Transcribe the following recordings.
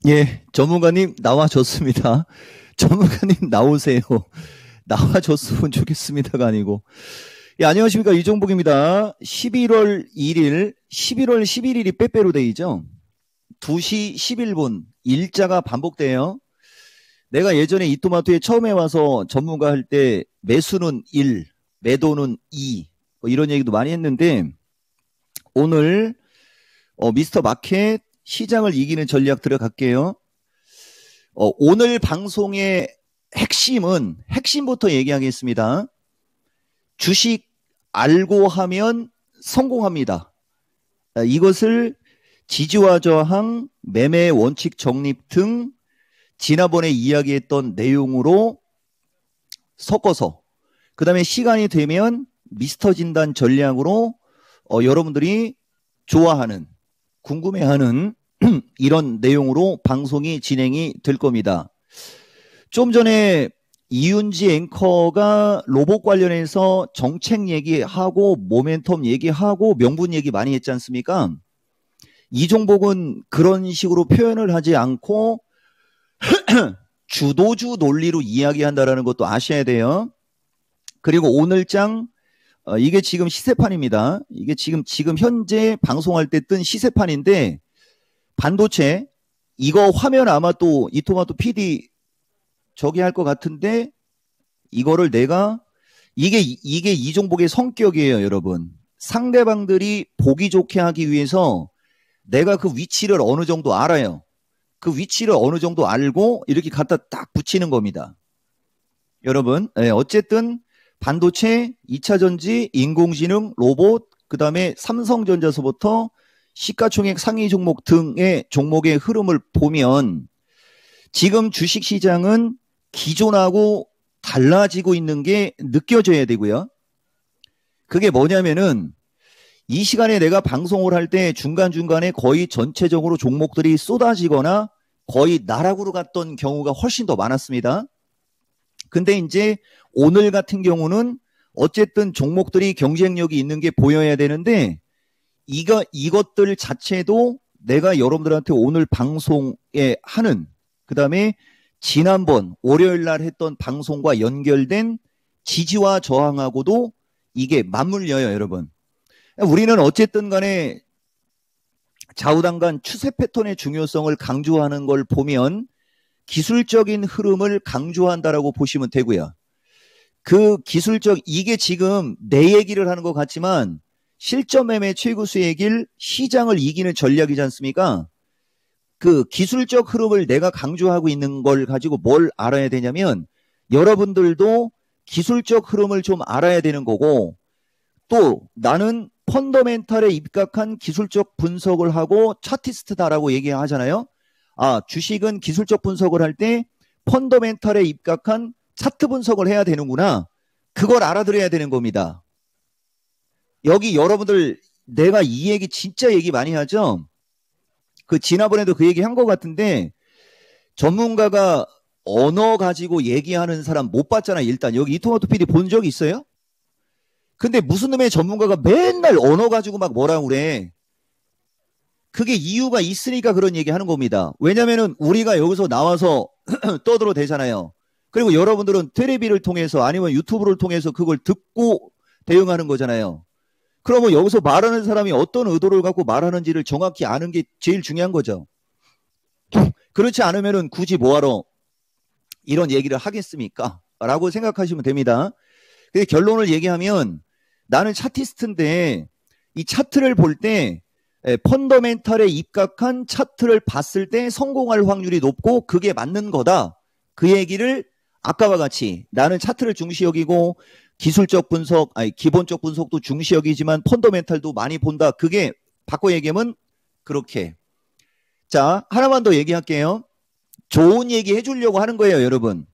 예, 전문가님 나와줬습니다. 전문가님 나오세요. 나와줬으면 좋겠습니다가 아니고. 예, 안녕하십니까. 이종복입니다. 11월 1일, 11월 11일이 빼빼로 데이죠. 2시 11분, 일자가 반복돼요. 내가 예전에 이토마토에 처음에 와서 전문가 할 때 매수는 1, 매도는 2, 뭐 이런 얘기도 많이 했는데 오늘 미스터 마켓 시장을 이기는 전략 들어갈게요. 오늘 방송의 핵심부터 얘기하겠습니다. 주식 알고 하면 성공합니다. 이것을 지지와 저항, 매매 원칙 정립 등 지난번에 이야기했던 내용으로 섞어서 그 다음에 시간이 되면 미스터 진단 전략으로 여러분들이 좋아하는, 궁금해하는 이런 내용으로 방송이 진행이 될 겁니다. 좀 전에 이윤지 앵커가 로봇 관련해서 정책 얘기하고 모멘텀 얘기하고 명분 얘기 많이 했지 않습니까? 이종복은 그런 식으로 표현을 하지 않고 주도주 논리로 이야기한다는 것도 아셔야 돼요. 그리고 오늘장 이게 지금 시세판입니다. 이게 지금 현재 방송할 때 뜬 시세판인데 반도체 이거 화면 아마 또 이토마토 PD 저기 할 것 같은데 이거를 내가 이게 이종복의 성격이에요, 여러분. 상대방들이 보기 좋게 하기 위해서 내가 그 위치를 어느 정도 알아요. 그 위치를 어느 정도 알고 이렇게 갖다 딱 붙이는 겁니다. 여러분, 어쨌든 반도체, 2차전지, 인공지능, 로봇, 그 다음에 삼성전자서부터 시가총액 상위 종목 등의 종목의 흐름을 보면 지금 주식시장은 기존하고 달라지고 있는 게 느껴져야 되고요. 그게 뭐냐면은 이 시간에 내가 방송을 할 때 중간중간에 거의 전체적으로 종목들이 쏟아지거나 거의 나락으로 갔던 경우가 훨씬 더 많았습니다. 근데 이제 오늘 같은 경우는 어쨌든 종목들이 경쟁력이 있는 게 보여야 되는데 이것들 자체도 내가 여러분들한테 오늘 방송에 하는 그 다음에 지난번 월요일 날 했던 방송과 연결된 지지와 저항하고도 이게 맞물려요, 여러분. 우리는 어쨌든 간에 좌우당간 추세 패턴의 중요성을 강조하는 걸 보면 기술적인 흐름을 강조한다라고 보시면 되고요. 그 기술적 이게 지금 내 얘기를 하는 것 같지만 실전 매매 최고 수익일 시장을 이기는 전략이지 않습니까? 그 기술적 흐름을 내가 강조하고 있는 걸 가지고 뭘 알아야 되냐면 여러분들도 기술적 흐름을 좀 알아야 되는 거고 또 나는 펀더멘탈에 입각한 기술적 분석을 하고 차티스트다라고 얘기하잖아요. 아, 주식은 기술적 분석을 할 때 펀더멘탈에 입각한 차트 분석을 해야 되는구나. 그걸 알아들어야 되는 겁니다. 여기 여러분들 내가 이 얘기 진짜 얘기 많이 하죠. 그 지난번에도 그 얘기 한 것 같은데 전문가가 언어 가지고 얘기하는 사람 못 봤잖아. 일단 여기 이토마토 PD 본 적 있어요? 근데 무슨 놈의 전문가가 맨날 언어 가지고 막 뭐라고 그래. 그게 이유가 있으니까 그런 얘기 하는 겁니다. 왜냐면은 우리가 여기서 나와서 떠들어 대잖아요. 그리고 여러분들은 텔레비를 통해서 아니면 유튜브를 통해서 그걸 듣고 대응하는 거잖아요. 그러면 여기서 말하는 사람이 어떤 의도를 갖고 말하는지를 정확히 아는 게 제일 중요한 거죠. 그렇지 않으면은 굳이 뭐하러 이런 얘기를 하겠습니까? 라고 생각하시면 됩니다. 근데 결론을 얘기하면 나는 차티스트인데 이 차트를 볼 때 펀더멘탈에 입각한 차트를 봤을 때 성공할 확률이 높고 그게 맞는 거다. 그 얘기를 아까와 같이 나는 차트를 중시 여기고 기술적 분석, 아니 기본적 분석도 중시 여기지만 펀더멘탈도 많이 본다. 그게 바꿔 얘기하면 그렇게. 자, 하나만 더 얘기할게요. 좋은 얘기 해주려고 하는 거예요, 여러분.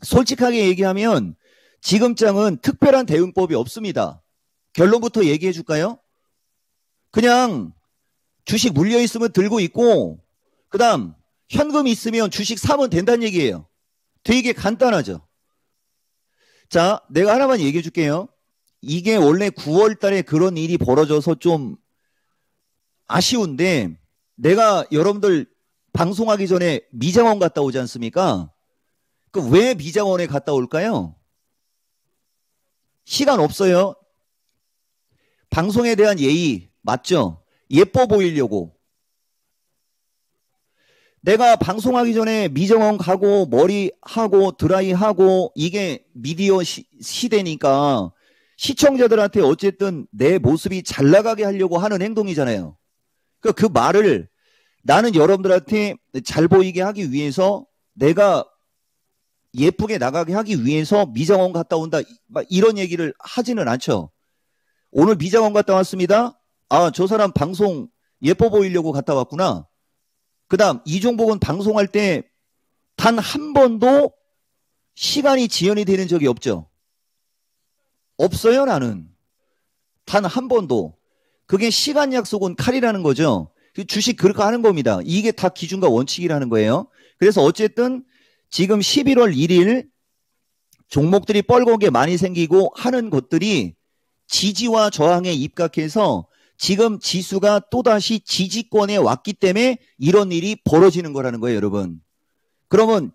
솔직하게 얘기하면 지금장은 특별한 대응법이 없습니다. 결론부터 얘기해 줄까요? 그냥 주식 물려 있으면 들고 있고 그 다음 현금 있으면 주식 사면 된다는 얘기예요. 되게 간단하죠. 자, 내가 하나만 얘기해 줄게요. 이게 원래 9월 달에 그런 일이 벌어져서 좀 아쉬운데 내가 여러분들 방송하기 전에 미장원 갔다 오지 않습니까? 그 왜 미장원에 갔다 올까요? 시간 없어요. 방송에 대한 예의 맞죠? 예뻐 보이려고. 내가 방송하기 전에 미장원 가고 머리 하고 드라이 하고 이게 미디어 시대니까 시청자들한테 어쨌든 내 모습이 잘 나가게 하려고 하는 행동이잖아요. 그 말을 나는 여러분들한테 잘 보이게 하기 위해서 내가 예쁘게 나가게 하기 위해서 미장원 갔다 온다 이런 얘기를 하지는 않죠. 오늘 미장원 갔다 왔습니다. 아, 저 사람 방송 예뻐 보이려고 갔다 왔구나. 그 다음 이종복은 방송할 때 단 한 번도 시간이 지연이 되는 적이 없죠. 없어요. 나는 단 한 번도. 그게 시간 약속은 칼이라는 거죠. 주식 그렇게 하는 겁니다. 이게 다 기준과 원칙이라는 거예요. 그래서 어쨌든 지금 11월 1일 종목들이 뻘겋게 많이 생기고 하는 것들이 지지와 저항에 입각해서 지금 지수가 또다시 지지권에 왔기 때문에 이런 일이 벌어지는 거라는 거예요, 여러분. 그러면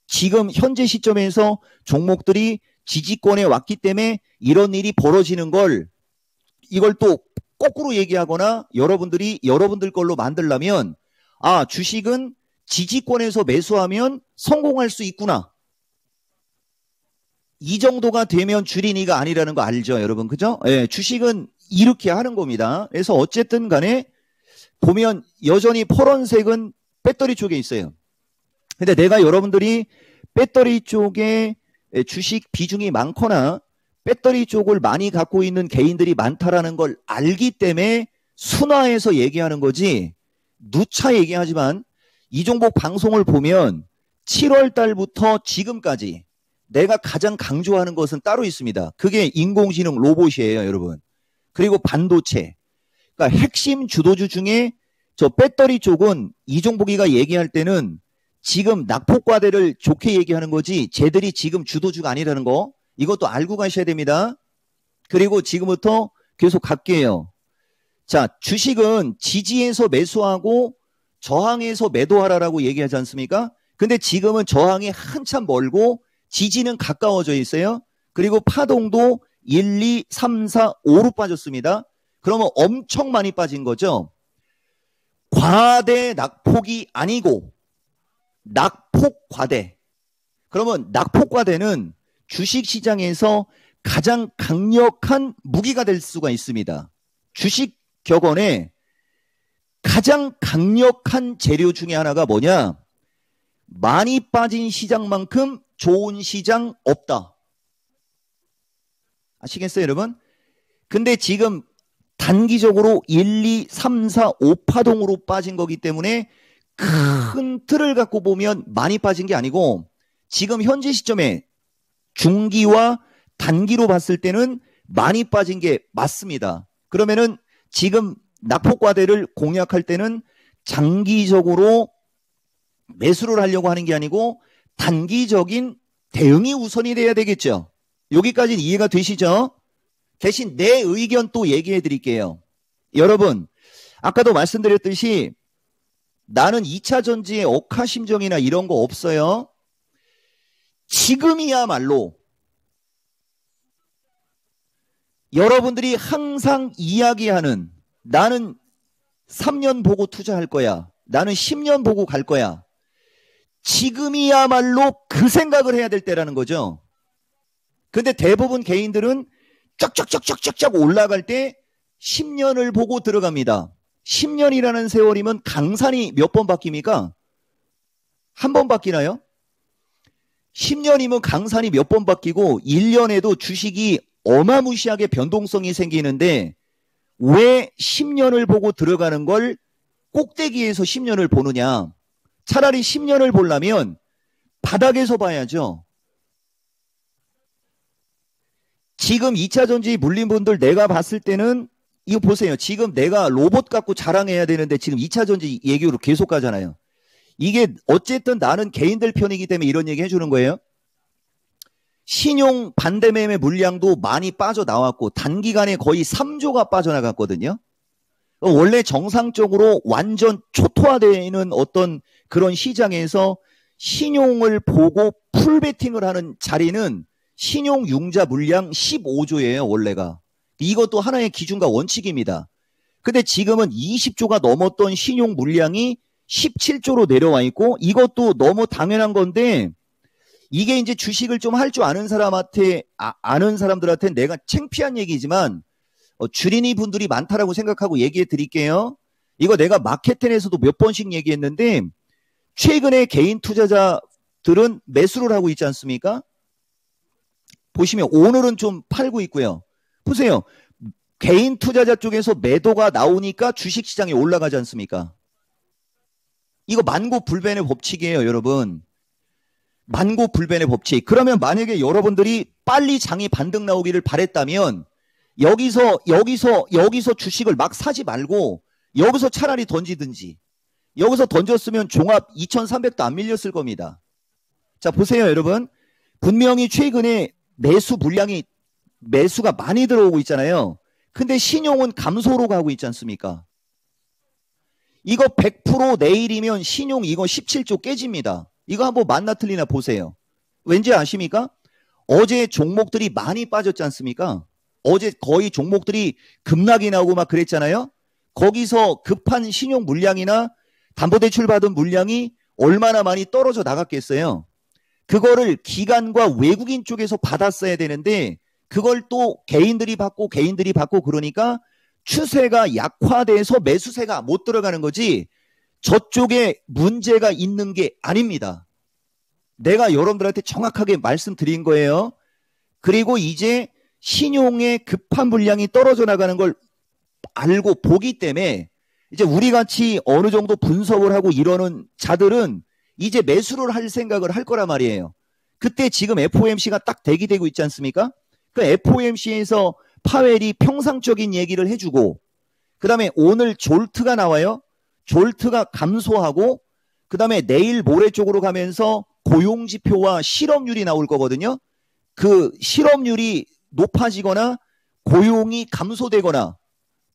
지금 현재 시점에서 종목들이 지지권에 왔기 때문에 이런 일이 벌어지는 걸 이걸 또 거꾸로 얘기하거나 여러분들이 여러분들 걸로 만들려면 아, 주식은 지지권에서 매수하면 성공할 수 있구나. 이 정도가 되면 주린이가 아니라는 거 알죠, 여러분? 그죠? 예, 주식은 이렇게 하는 겁니다. 그래서 어쨌든 간에 보면 여전히 파란색은 배터리 쪽에 있어요. 근데 내가 여러분들이 배터리 쪽에 주식 비중이 많거나 배터리 쪽을 많이 갖고 있는 개인들이 많다라는 걸 알기 때문에 순화해서 얘기하는 거지 누차 얘기하지만 이종복 방송을 보면 7월 달부터 지금까지 내가 가장 강조하는 것은 따로 있습니다. 그게 인공지능 로봇이에요, 여러분. 그리고 반도체. 그러니까 핵심 주도주 중에 저 배터리 쪽은 이종복이가 얘기할 때는 지금 낙폭과대를 좋게 얘기하는 거지 쟤들이 지금 주도주가 아니라는 거 이것도 알고 가셔야 됩니다. 그리고 지금부터 계속 갈게요. 자, 주식은 지지에서 매수하고 저항에서 매도하라라고 얘기하지 않습니까? 근데 지금은 저항이 한참 멀고 지지는 가까워져 있어요. 그리고 파동도 1, 2, 3, 4, 5로 빠졌습니다. 그러면 엄청 많이 빠진 거죠. 과대 낙폭이 아니고 낙폭 과대. 그러면 낙폭 과대는 주식시장에서 가장 강력한 무기가 될 수가 있습니다. 주식 격언에 가장 강력한 재료 중에 하나가 뭐냐? 많이 빠진 시장만큼 좋은 시장 없다. 아시겠어요, 여러분? 근데 지금 단기적으로 1, 2, 3, 4, 5파동으로 빠진 거기 때문에 큰 틀을 갖고 보면 많이 빠진 게 아니고 지금 현재 시점에 중기와 단기로 봤을 때는 많이 빠진 게 맞습니다. 그러면은 지금 낙폭과대를 공략할 때는 장기적으로 매수를 하려고 하는 게 아니고 단기적인 대응이 우선이 돼야 되겠죠. 여기까지는 이해가 되시죠? 대신 내 의견 또 얘기해 드릴게요. 여러분, 아까도 말씀드렸듯이 나는 2차 전지의 억하심정이나 이런 거 없어요. 지금이야말로 여러분들이 항상 이야기하는 나는 3년 보고 투자할 거야. 나는 10년 보고 갈 거야. 지금이야말로 그 생각을 해야 될 때라는 거죠. 근데 대부분 개인들은 쫙쫙쫙쫙쫙 올라갈 때 10년을 보고 들어갑니다. 10년이라는 세월이면 강산이 몇 번 바뀝니까? 한 번 바뀌나요? 10년이면 강산이 몇 번 바뀌고 1년에도 주식이 어마무시하게 변동성이 생기는데 왜 10년을 보고 들어가는 걸 꼭대기에서 10년을 보느냐? 차라리 10년을 보려면 바닥에서 봐야죠. 지금 2차 전지 물린 분들 내가 봤을 때는 이거 보세요. 지금 내가 로봇 갖고 자랑해야 되는데 지금 2차 전지 얘기로 계속 가잖아요. 이게 어쨌든 나는 개인들 편이기 때문에 이런 얘기 해주는 거예요. 신용 반대매매 물량도 많이 빠져나왔고 단기간에 거의 3조가 빠져나갔거든요. 원래 정상적으로 완전 초토화되는 어떤 그런 시장에서 신용을 보고 풀베팅을 하는 자리는 신용융자 물량 15조예요, 원래가. 이것도 하나의 기준과 원칙입니다. 근데 지금은 20조가 넘었던 신용 물량이 17조로 내려와 있고, 이것도 너무 당연한 건데, 이게 이제 주식을 좀 할 줄 아는 사람한테, 아는 사람들한테 내가 창피한 얘기지만, 주린이 분들이 많다라고 생각하고 얘기해 드릴게요. 이거 내가 마켓텐에서도 몇 번씩 얘기했는데, 최근에 개인 투자자들은 매수를 하고 있지 않습니까? 보시면 오늘은 좀 팔고 있고요. 보세요. 개인 투자자 쪽에서 매도가 나오니까 주식시장이 올라가지 않습니까? 이거 만고불변의 법칙이에요, 여러분. 만고불변의 법칙. 그러면 만약에 여러분들이 빨리 장이 반등 나오기를 바랬다면 여기서 주식을 막 사지 말고 여기서 차라리 던지든지, 여기서 던졌으면 종합 2300도 안 밀렸을 겁니다. 자, 보세요, 여러분. 분명히 최근에 매수가 많이 들어오고 있잖아요. 근데 신용은 감소로 가고 있지 않습니까? 이거 100% 내일이면 신용 이거 17조 깨집니다. 이거 한번 맞나 틀리나 보세요. 왠지 아십니까? 어제 종목들이 많이 빠졌지 않습니까? 어제 거의 종목들이 급락이 나오고 막 그랬잖아요. 거기서 급한 신용 물량이나 담보대출 받은 물량이 얼마나 많이 떨어져 나갔겠어요. 그거를 기관과 외국인 쪽에서 받았어야 되는데 그걸 또 개인들이 받고 그러니까 추세가 약화돼서 매수세가 못 들어가는 거지, 저쪽에 문제가 있는 게 아닙니다. 내가 여러분들한테 정확하게 말씀드린 거예요. 그리고 이제 신용의 급한 물량이 떨어져 나가는 걸 알고 보기 때문에 이제 우리 같이 어느 정도 분석을 하고 이러는 자들은 이제 매수를 할 생각을 할 거란 말이에요. 그때 지금 FOMC가 딱 대기되고 있지 않습니까? 그 FOMC에서 파웰이 평상적인 얘기를 해주고, 그 다음에 오늘 졸트가 나와요. 졸트가 감소하고, 그 다음에 내일 모레 쪽으로 가면서 고용지표와 실업률이 나올 거거든요. 그 실업률이 높아지거나 고용이 감소되거나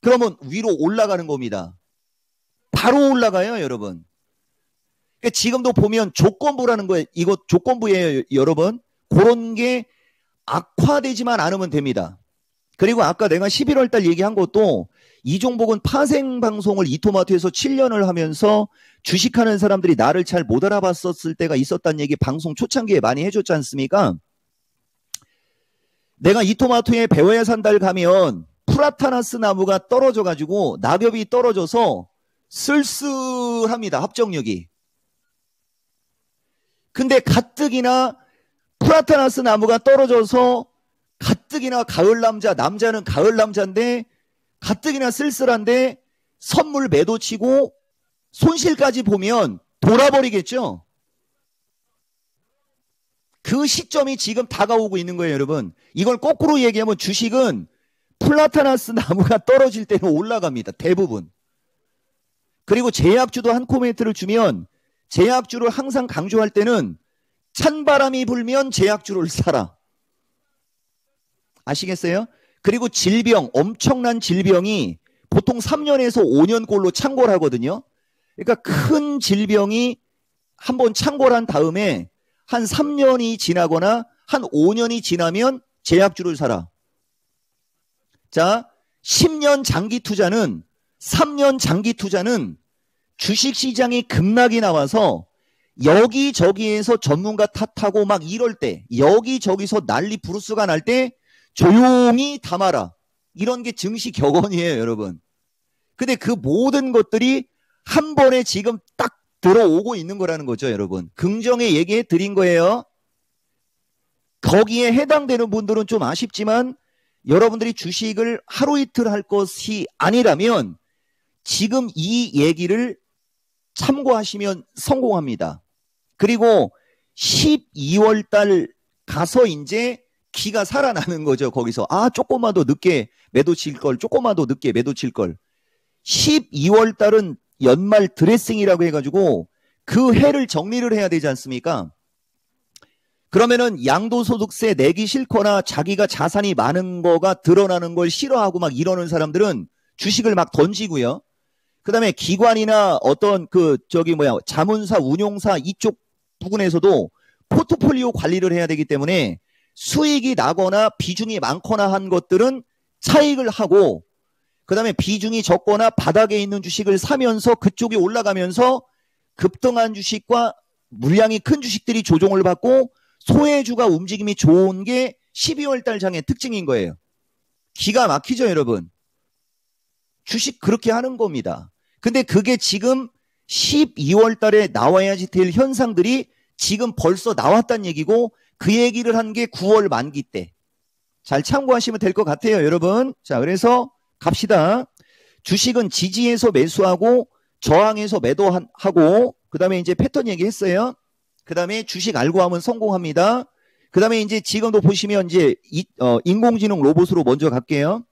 그러면 위로 올라가는 겁니다. 바로 올라가요, 여러분. 그러니까 지금도 보면 조건부라는 거예요. 이거 조건부예요, 여러분. 그런 게 악화되지만 않으면 됩니다. 그리고 아까 내가 11월 달 얘기한 것도, 이 종목은 파생 방송을 이토마토에서 7년을 하면서 주식하는 사람들이 나를 잘 못 알아봤었을 때가 있었다는 얘기 방송 초창기에 많이 해줬지 않습니까? 내가 이토마토에 배워야 산다를 가면 프라타나스 나무가 떨어져가지고 낙엽이 떨어져서 쓸쓸합니다, 합정력이. 근데 가뜩이나 프라타나스 나무가 떨어져서 가뜩이나 가을 남자, 남자는 가을 남자인데 가뜩이나 쓸쓸한데 선물 매도 치고 손실까지 보면 돌아버리겠죠. 그 시점이 지금 다가오고 있는 거예요, 여러분. 이걸 거꾸로 얘기하면 주식은 플라타나스 나무가 떨어질 때는 올라갑니다, 대부분. 그리고 제약주도 한 코멘트를 주면, 제약주를 항상 강조할 때는 찬바람이 불면 제약주를 사라. 아시겠어요? 그리고 질병, 엄청난 질병이 보통 3년에서 5년꼴로 창궐 하거든요. 그러니까 큰 질병이 한번 창궐한 다음에 한 3년이 지나거나 한 5년이 지나면 제약주를 사라. 자, 10년 장기 투자는, 3년 장기 투자는 주식시장이 급락이 나와서 여기저기에서 전문가 탓하고 막 이럴 때, 여기저기서 난리 부르스가 날 때 조용히 담아라. 이런 게 증시 격언이에요, 여러분. 근데 그 모든 것들이 한 번에 지금 딱 들어오고 있는 거라는 거죠, 여러분. 긍정에 얘기해 드린 거예요. 거기에 해당되는 분들은 좀 아쉽지만 여러분들이 주식을 하루 이틀 할 것이 아니라면 지금 이 얘기를 참고하시면 성공합니다. 그리고 12월 달 가서 이제 기가 살아나는 거죠, 거기서. 아, 조금만 더 늦게 매도 칠 걸, 조금만 더 늦게 매도 칠 걸. 12월 달은 연말 드레싱이라고 해가지고 그 해를 정리를 해야 되지 않습니까? 그러면은 양도소득세 내기 싫거나 자기가 자산이 많은 거가 드러나는 걸 싫어하고 막 이러는 사람들은 주식을 막 던지고요. 그 다음에 기관이나 어떤 자문사, 운용사 이쪽 부분에서도 포트폴리오 관리를 해야 되기 때문에 수익이 나거나 비중이 많거나 한 것들은 차익을 하고, 그 다음에 비중이 적거나 바닥에 있는 주식을 사면서 그쪽이 올라가면서 급등한 주식과 물량이 큰 주식들이 조정을 받고 소외주가 움직임이 좋은 게 12월 달 장의 특징인 거예요. 기가 막히죠, 여러분? 주식 그렇게 하는 겁니다. 근데 그게 지금 12월 달에 나와야지 될 현상들이 지금 벌써 나왔다는 얘기고, 그 얘기를 한 게 9월 만기 때. 잘 참고하시면 될 것 같아요, 여러분. 자, 그래서 갑시다. 주식은 지지에서 매수하고 저항에서 매도하고, 그 다음에 이제 패턴 얘기했어요. 그 다음에 주식 알고 하면 성공합니다. 그 다음에 이제 지금도 보시면 이제 인공지능 로봇으로 먼저 갈게요.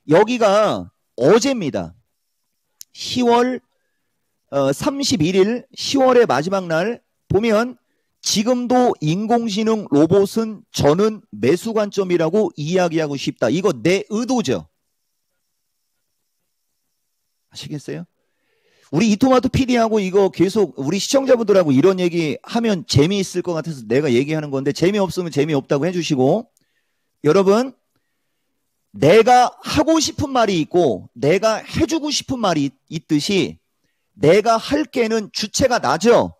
여기가 어제입니다. 10월 31일 10월의 마지막 날 보면 지금도 인공지능 로봇은 저는 매수 관점이라고 이야기하고 싶다. 이거 내 의도죠. 아시겠어요? 우리 이토마토 PD하고 이거 계속 우리 시청자분들하고 이런 얘기 하면 재미있을 것 같아서 내가 얘기하는 건데, 재미없으면 재미없다고 해주시고, 여러분, 내가 하고 싶은 말이 있고 내가 해주고 싶은 말이 있듯이 내가 할 게는 주체가 나죠.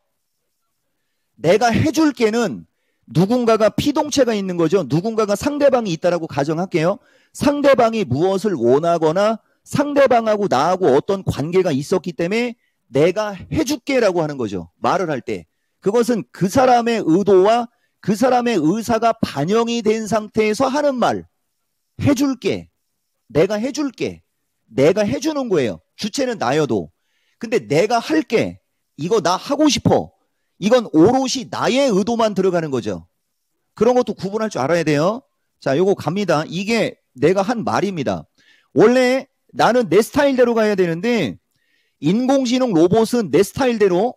내가 해줄 게는 누군가가 피동체가 있는 거죠. 누군가가 상대방이 있다라고 가정할게요. 상대방이 무엇을 원하거나 상대방하고 나하고 어떤 관계가 있었기 때문에 내가 해줄게라고 하는 거죠. 말을 할 때. 그것은 그 사람의 의도와 그 사람의 의사가 반영이 된 상태에서 하는 말. 해줄게. 내가 해줄게. 내가 해주는 거예요. 주체는 나여도. 근데 내가 할게. 이거 나 하고 싶어. 이건 오롯이 나의 의도만 들어가는 거죠. 그런 것도 구분할 줄 알아야 돼요. 자, 요거 갑니다. 이게 내가 한 말입니다. 원래 나는 내 스타일대로 가야 되는데 인공지능 로봇은 내 스타일대로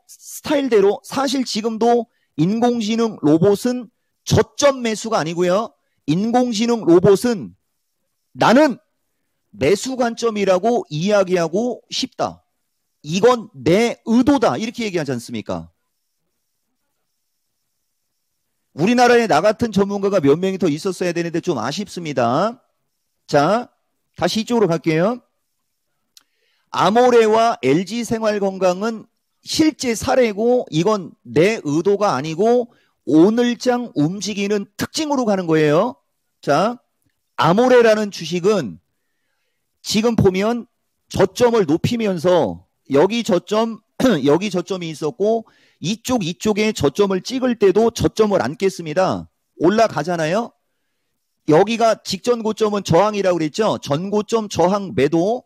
사실 지금도 인공지능 로봇은 저점 매수가 아니고요. 인공지능 로봇은 나는 매수 관점이라고 이야기하고 싶다. 이건 내 의도다. 이렇게 얘기하지 않습니까? 우리나라에 나 같은 전문가가 몇 명이 더 있었어야 되는데 좀 아쉽습니다. 자, 다시 이쪽으로 갈게요. 아모레와 LG생활건강은 실제 사례고 이건 내 의도가 아니고 오늘장 움직이는 특징으로 가는 거예요. 자, 아모레라는 주식은 지금 보면 저점을 높이면서 여기 저점, 여기 저점이 있었고 이쪽에 저점을 찍을 때도 저점을 안 깼습니다. 올라가잖아요. 여기가 직전 고점은 저항이라고 그랬죠. 전고점 저항 매도.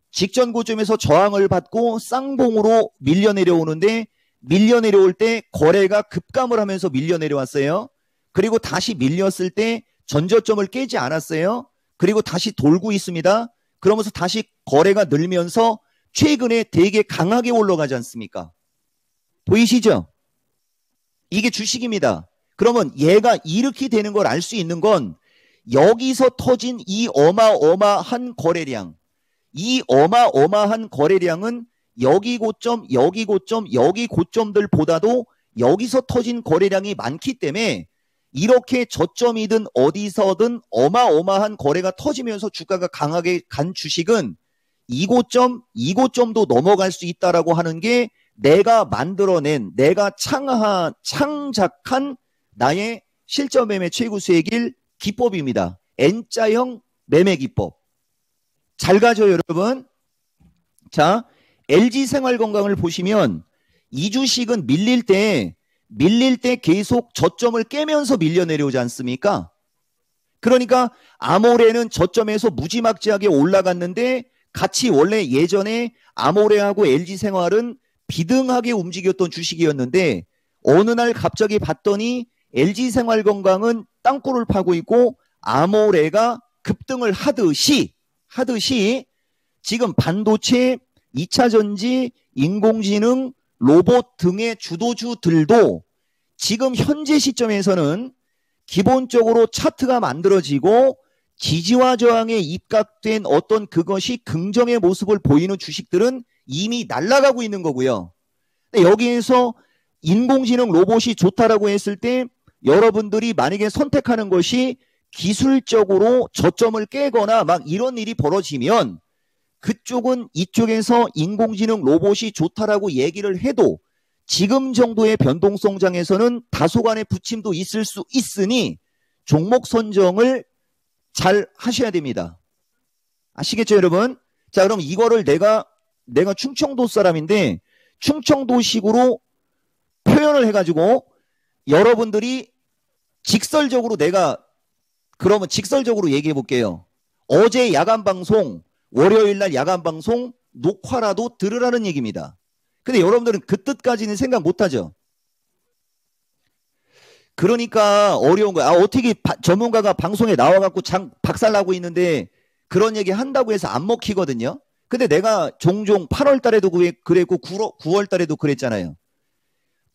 직전 고점에서 저항을 받고 쌍봉으로 밀려 내려오는데 밀려 내려올 때 거래가 급감을 하면서 밀려 내려왔어요. 그리고 다시 밀렸을 때 전저점을 깨지 않았어요. 그리고 다시 돌고 있습니다. 그러면서 다시 거래가 늘면서 최근에 되게 강하게 올라가지 않습니까? 보이시죠? 이게 주식입니다. 그러면 얘가 이렇게 되는 걸 알 수 있는 건 여기서 터진 이 어마어마한 거래량, 이 어마어마한 거래량은 여기 고점, 여기 고점, 여기 고점들보다도 여기서 터진 거래량이 많기 때문에 이렇게 저점이든 어디서든 어마어마한 거래가 터지면서 주가가 강하게 간 주식은 이 고점도 넘어갈 수 있다라고 하는 게 내가 만들어낸, 내가 창작한 나의 실전 매매 최고 수익일 기법입니다. N자형 매매 기법. 잘 가죠, 여러분? 자, LG생활건강을 보시면 이 주식은 밀릴 때 계속 저점을 깨면서 밀려 내려오지 않습니까? 그러니까 아모레는 저점에서 무지막지하게 올라갔는데 같이 원래 예전에 아모레하고 LG생활은 비등하게 움직였던 주식이었는데 어느 날 갑자기 봤더니 LG생활건강은 땅굴을 파고 있고 아모레가 급등을 하듯이 지금 반도체, 2차전지, 인공지능, 로봇 등의 주도주들도 지금 현재 시점에서는 기본적으로 차트가 만들어지고 지지와 저항에 입각된 어떤 그것이 긍정의 모습을 보이는 주식들은 이미 날아가고 있는 거고요. 근데 여기에서 인공지능 로봇이 좋다라고 했을 때 여러분들이 만약에 선택하는 것이 기술적으로 저점을 깨거나 막 이런 일이 벌어지면 그쪽은 이쪽에서 인공지능 로봇이 좋다라고 얘기를 해도 지금 정도의 변동성장에서는 다소간의 부침도 있을 수 있으니 종목 선정을 잘 하셔야 됩니다. 아시겠죠, 여러분? 자, 그럼 이거를 내가 충청도 사람인데 충청도식으로 표현을 해가지고 여러분들이 직설적으로 그러면 직설적으로 얘기해 볼게요. 어제 야간 방송, 월요일 날 야간 방송 녹화라도 들으라는 얘기입니다. 근데 여러분들은 그 뜻까지는 생각 못 하죠. 그러니까 어려운 거야. 어떻게 전문가가 방송에 나와갖고 박살나고 있는데 그런 얘기 한다고 해서 안 먹히거든요. 근데 내가 종종 8월 달에도 그랬고 9월 달에도 그랬잖아요.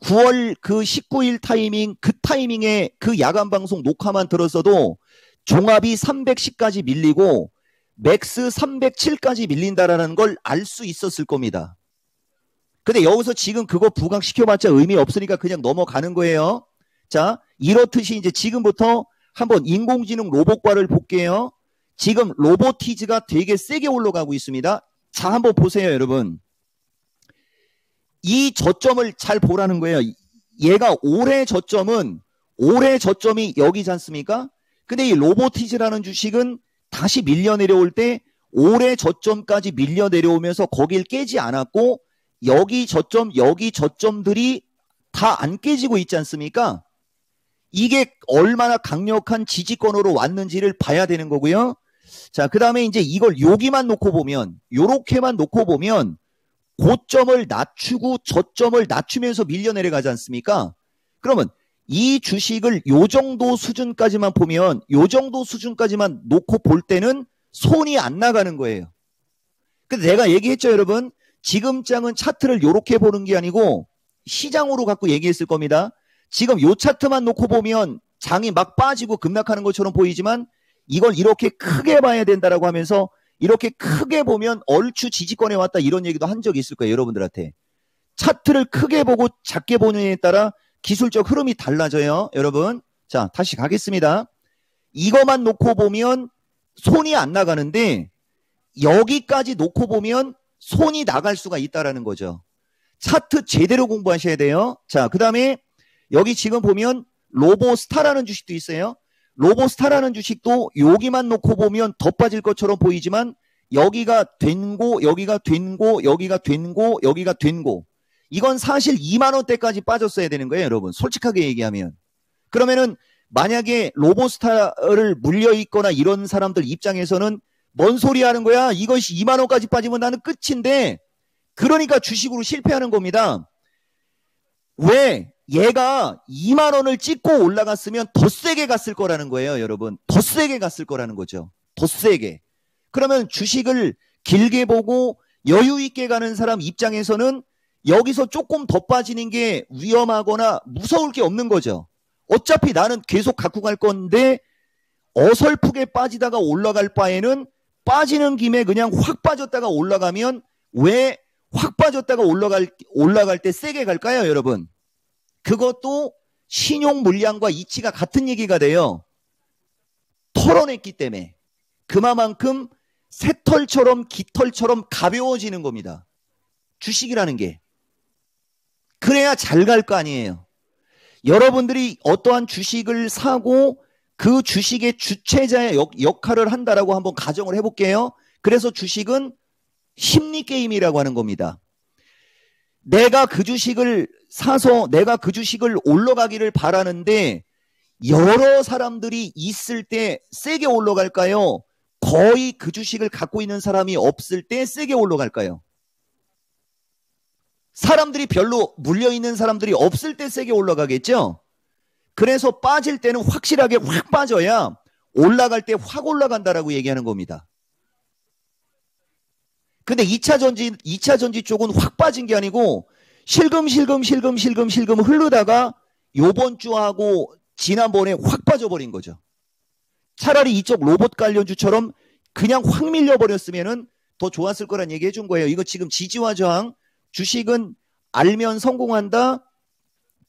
9월 그 19일 타이밍, 그 타이밍에 그 야간 방송 녹화만 들었어도 종합이 310까지 밀리고 맥스 307까지 밀린다라는 걸 알 수 있었을 겁니다. 근데 여기서 지금 그거 부각시켜봤자 의미 없으니까 그냥 넘어가는 거예요. 자, 이렇듯이 이제 지금부터 한번 인공지능 로봇과를 볼게요. 지금 로보티즈가 되게 세게 올라가고 있습니다. 자, 한번 보세요, 여러분. 이 저점을 잘 보라는 거예요. 얘가 올해 저점이 여기지 않습니까? 근데 이 로보티즈라는 주식은 다시 밀려 내려올 때 올해 저점까지 밀려 내려오면서 거길 깨지 않았고 여기 저점들이 다 안 깨지고 있지 않습니까? 이게 얼마나 강력한 지지권으로 왔는지를 봐야 되는 거고요. 자, 그 다음에 이제 이걸 여기만 놓고 보면, 요렇게만 놓고 보면 고점을 낮추고 저점을 낮추면서 밀려 내려가지 않습니까? 그러면 이 주식을 요 정도 수준까지만 보면, 요 정도 수준까지만 놓고 볼 때는 손이 안 나가는 거예요. 근데 내가 얘기했죠, 여러분. 지금 장은 차트를 요렇게 보는 게 아니고 시장으로 갖고 얘기했을 겁니다. 지금 요 차트만 놓고 보면 장이 막 빠지고 급락하는 것처럼 보이지만 이걸 이렇게 크게 봐야 된다라고 하면서 이렇게 크게 보면 얼추 지지권에 왔다 이런 얘기도 한 적이 있을 거예요, 여러분들한테. 차트를 크게 보고 작게 보느냐에 따라 기술적 흐름이 달라져요, 여러분. 자, 다시 가겠습니다. 이거만 놓고 보면 손이 안 나가는데 여기까지 놓고 보면 손이 나갈 수가 있다라는 거죠. 차트 제대로 공부하셔야 돼요. 자, 그 다음에 여기 지금 보면 로보스타라는 주식도 있어요. 로보스타라는 주식도 여기만 놓고 보면 더 빠질 것처럼 보이지만 여기가 된고 여기가 된고 여기가 된고 여기가 된고 이건 사실 2만 원대까지 빠졌어야 되는 거예요, 여러분. 솔직하게 얘기하면. 그러면은 만약에 로보스타를 물려 있거나 이런 사람들 입장에서는 뭔 소리 하는 거야? 이것이 2만 원까지 빠지면 나는 끝인데 그러니까 주식으로 실패하는 겁니다. 왜? 얘가 2만 원을 찍고 올라갔으면 더 세게 갔을 거라는 거예요, 여러분. 더 세게 갔을 거라는 거죠. 더 세게. 그러면 주식을 길게 보고 여유 있게 가는 사람 입장에서는 여기서 조금 더 빠지는 게 위험하거나 무서울 게 없는 거죠. 어차피 나는 계속 갖고 갈 건데 어설프게 빠지다가 올라갈 바에는 빠지는 김에 그냥 확 빠졌다가 올라가면 왜 확 빠졌다가 올라갈 때 세게 갈까요, 여러분? 그것도 신용 물량과 이치가 같은 얘기가 돼요. 털어냈기 때문에. 그만큼 새털처럼 깃털처럼 가벼워지는 겁니다. 주식이라는 게. 그래야 잘 갈 거 아니에요. 여러분들이 어떠한 주식을 사고 그 주식의 주체자의 역할을 한다라고 한번 가정을 해볼게요. 그래서 주식은 심리게임이라고 하는 겁니다. 내가 그 주식을 사서 내가 그 주식을 올라가기를 바라는데 여러 사람들이 있을 때 세게 올라갈까요? 거의 그 주식을 갖고 있는 사람이 없을 때 세게 올라갈까요? 사람들이 별로 물려있는 사람들이 없을 때 세게 올라가겠죠? 그래서 빠질 때는 확실하게 확 빠져야 올라갈 때 확 올라간다라고 얘기하는 겁니다. 근데 2차 전지 쪽은 확 빠진 게 아니고 실금실금 흐르다가 요번 주하고 지난번에 확 빠져버린 거죠. 차라리 이쪽 로봇 관련주처럼 그냥 확 밀려버렸으면은 더 좋았을 거란 얘기 해준 거예요. 이거 지금 지지와 저항, 주식은 알면 성공한다.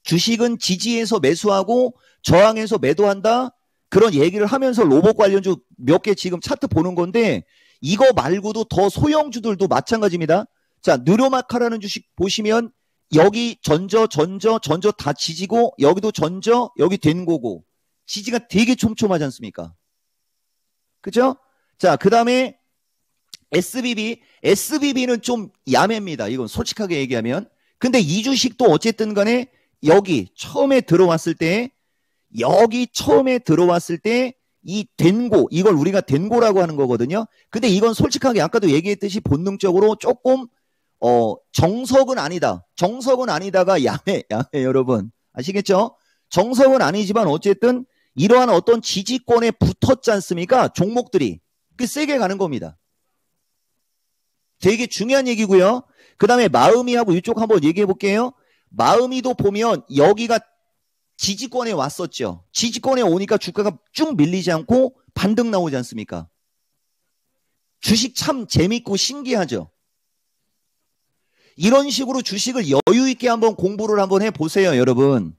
주식은 지지에서 매수하고 저항에서 매도한다. 그런 얘기를 하면서 로봇 관련주 몇 개 지금 차트 보는 건데 이거 말고도 더 소형주들도 마찬가지입니다. 자, 느로마카라는 주식 보시면 여기 전저 다 지지고 여기도 전저, 여기 된 거고 지지가 되게 촘촘하지 않습니까? 그죠? 자, 그 다음에 SBB는 좀 야매입니다. 이건 솔직하게 얘기하면. 근데 이 주식도 어쨌든 간에 여기 처음에 들어왔을 때 이 된고, 이걸 우리가 된고라고 하는 거거든요. 근데 이건 솔직하게 아까도 얘기했듯이 본능적으로 조금 정석은 아니다. 정석은 아니다가 야매 여러분. 아시겠죠? 정석은 아니지만 어쨌든 이러한 어떤 지지권에 붙었지 않습니까? 종목들이. 그 세게 가는 겁니다. 되게 중요한 얘기고요. 그 다음에 마음이하고 이쪽 한번 얘기해 볼게요. 마음이도 보면 여기가 지지권에 왔었죠. 지지권에 오니까 주가가 쭉 밀리지 않고 반등 나오지 않습니까? 주식 참 재밌고 신기하죠. 이런 식으로 주식을 여유 있게 한번 공부를 한번 해보세요, 여러분.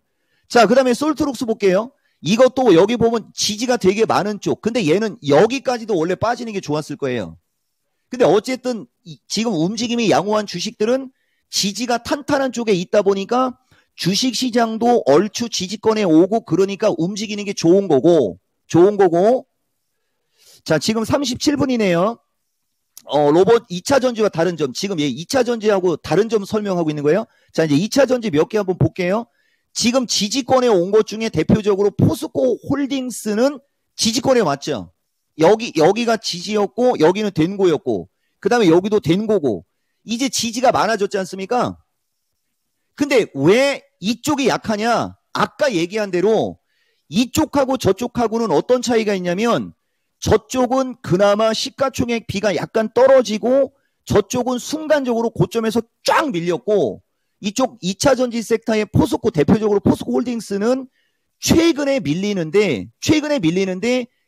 자, 그 다음에 솔트록스 볼게요. 이것도 여기 보면 지지가 되게 많은 쪽. 근데 얘는 여기까지도 원래 빠지는 게 좋았을 거예요. 근데 어쨌든 지금 움직임이 양호한 주식들은 지지가 탄탄한 쪽에 있다 보니까 주식시장도 얼추 지지권에 오고 그러니까 움직이는 게 좋은 거고. 자, 지금 37분이네요. 로봇 2차 전지와 다른 점. 지금 얘 2차 전지하고 다른 점 설명하고 있는 거예요. 자, 이제 2차 전지 몇 개 한번 볼게요. 지금 지지권에 온 것 중에 대표적으로 포스코 홀딩스는 지지권에 왔죠. 여기가 지지였고, 여기는 된고였고, 그 다음에 여기도 된고고, 이제 지지가 많아졌지 않습니까? 근데 왜 이쪽이 약하냐? 아까 얘기한 대로 이쪽하고 저쪽하고는 어떤 차이가 있냐면 저쪽은 그나마 시가총액 비가 약간 떨어지고 저쪽은 순간적으로 고점에서 쫙 밀렸고 이쪽 2차 전지 섹터의 포스코 대표적으로 포스코 홀딩스는 최근에 밀리는데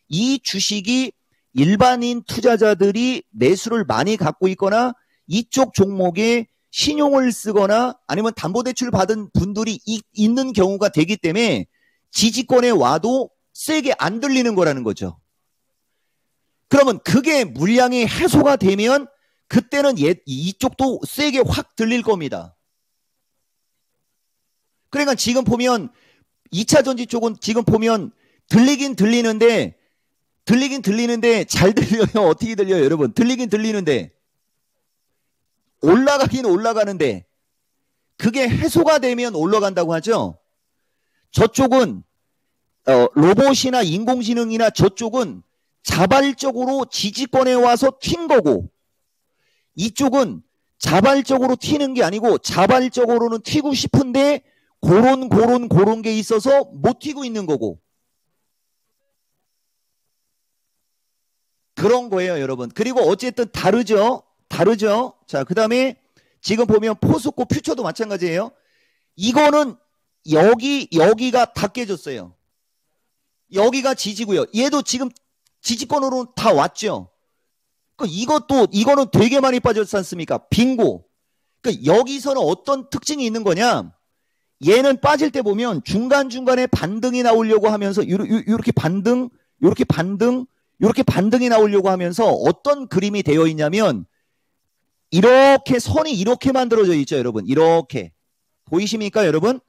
이 주식이 일반인 투자자들이 매수를 많이 갖고 있거나 이쪽 종목에 신용을 쓰거나 아니면 담보대출 받은 분들이 있는 경우가 되기 때문에 지지권에 와도 세게 안 들리는 거라는 거죠. 그러면 그게 물량이 해소가 되면 그때는 이쪽도 세게 확 들릴 겁니다. 그러니까 지금 보면 2차 전지 쪽은 지금 보면 들리긴 들리는데 잘 들려요. 어떻게 들려요, 여러분? 들리긴 들리는데 올라가긴 올라가는데 그게 해소가 되면 올라간다고 하죠. 저쪽은 로봇이나 인공지능이나 저쪽은 자발적으로 지지권에 와서 튄 거고 이쪽은 자발적으로 튀는 게 아니고 자발적으로는 튀고 싶은데 그런 게 있어서 못 튀고 있는 거고 그런 거예요, 여러분. 그리고 어쨌든 다르죠. 자, 그 다음에 지금 보면 포스코 퓨처도 마찬가지예요. 이거는 여기가 다 깨졌어요. 여기가 지지고요. 얘도 지금 지지권으로 다 왔죠. 이거는 되게 많이 빠졌지 않습니까? 빙고. 여기서는 어떤 특징이 있는 거냐? 얘는 빠질 때 보면 중간중간에 반등이 나오려고 하면서 이렇게 반등이 나오려고 하면서 어떤 그림이 되어 있냐면 이렇게 선이 이렇게 만들어져 있죠, 여러분. 이렇게. 보이십니까, 여러분?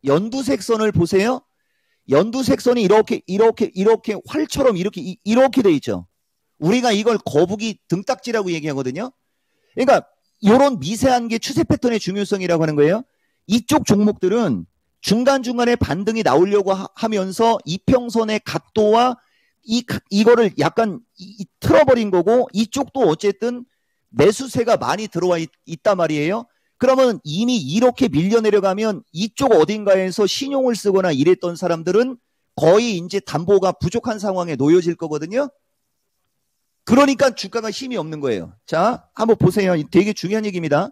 연두색 선을 보세요. 연두색 선이 이렇게 활처럼 이렇게 돼 있죠. 우리가 이걸 거북이 등딱지라고 얘기하거든요. 그러니까 이런 미세한 게 추세 패턴의 중요성이라고 하는 거예요. 이쪽 종목들은 중간중간에 반등이 나오려고 하면서 이평선의 각도와 이거를 약간 틀어버린 거고 이쪽도 어쨌든 매수세가 많이 들어와 있단 말이에요. 그러면 이미 이렇게 밀려 내려가면 이쪽 어딘가에서 신용을 쓰거나 이랬던 사람들은 거의 이제 담보가 부족한 상황에 놓여질 거거든요. 그러니까 주가가 힘이 없는 거예요. 자, 한번 보세요. 되게 중요한 얘기입니다.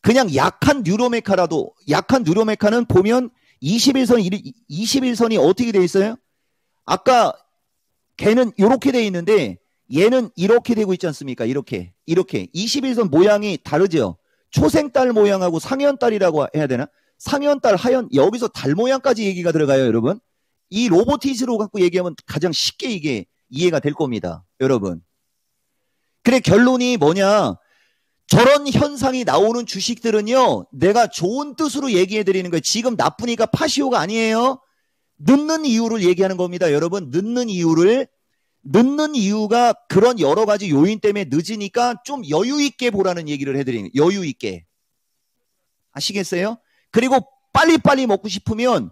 그냥 약한 뉴로메카는 보면 21선이 어떻게 돼 있어요? 아까 걔는 이렇게 돼 있는데 얘는 이렇게 되고 있지 않습니까? 이렇게 21선 모양이 다르죠. 초생달 모양하고 상현달이라고 해야 되나? 상현달, 하현, 여기서 달 모양까지 얘기가 들어가요, 여러분. 이 로보티스로 갖고 얘기하면 가장 쉽게 이게 이해가 될 겁니다, 여러분. 그래, 결론이 뭐냐? 저런 현상이 나오는 주식들은요, 내가 좋은 뜻으로 얘기해 드리는 거예요. 지금 나쁘니까 파시오가 아니에요. 늦는 이유를 얘기하는 겁니다, 여러분. 늦는 이유가 그런 여러 가지 요인 때문에 늦으니까 좀 여유 있게 보라는 얘기를 해드리는 거예요. 여유 있게. 아시겠어요? 그리고 빨리빨리 먹고 싶으면